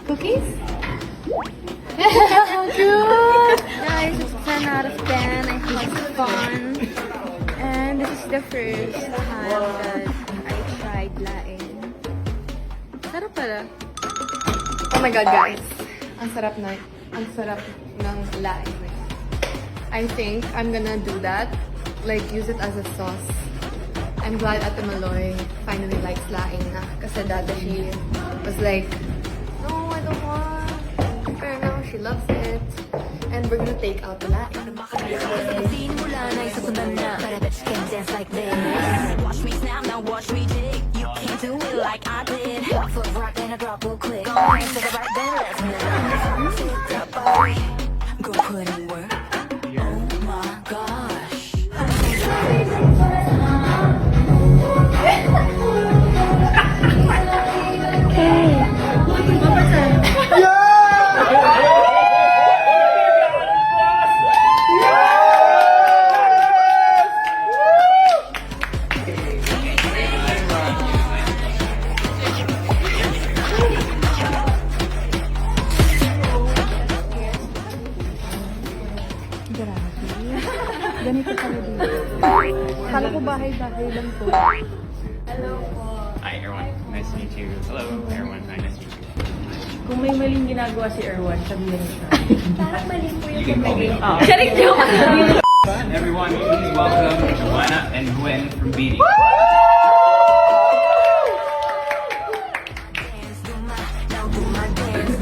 Cookies? Good! Guys, it's 10 out of 10. I had fun. And this is the first time that I tried laing. Sarap pala. Oh my god, guys. Ang sarap ng laing. I think I'm gonna do that. Like, use it as a sauce. I'm glad Ate Maloy finally likes laing na. Kasi dati she was like, no, I don't want. Pero now she loves it. And we're gonna take out the laing. Watch me snap, now watch me jig. You can't do it like I did. Drop foot rock and a drop will click. Go right to the right, then let's move. Sit up, boy. Go put in work. Oh my gosh. Ganito pala dito. Kala ko bahay-bahay lang to. Hi everyone, nice to meet you. Hello everyone, hi, nice to meet you. Kung may maling ginagawa si Erwan, sabihin siya. You can call me. Charing joke! Everyone, please welcome Joanna and Gwen from BD.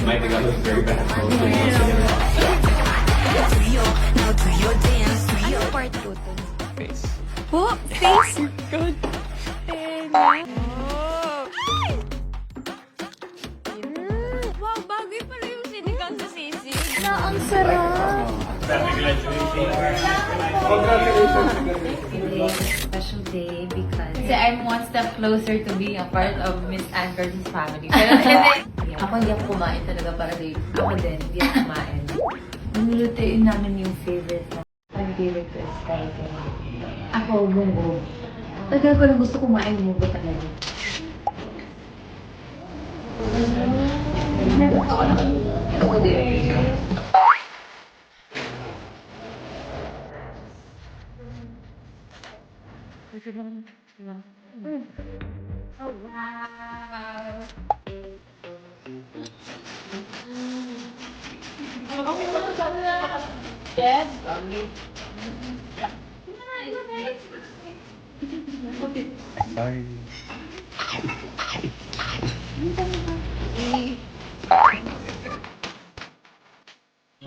My pickup is very bad. Now do your dance. Part 2 to. Face. Oh, face! Good. Wow, bagay pala yung sinigang sa sisig. Ang sarap! Special day because I'm one step closer to being a part of Miss Ann Curtis family. Pero hindi ako kumain talaga para dito. Ako din, hindi ako kumain. Nilulutuin namin yung favorite na. Ang favorite ko is like, ako, munggo. Tagal ko lang gusto kumain munggo talaga. Ako din. Oh, wow. Yes. Bye.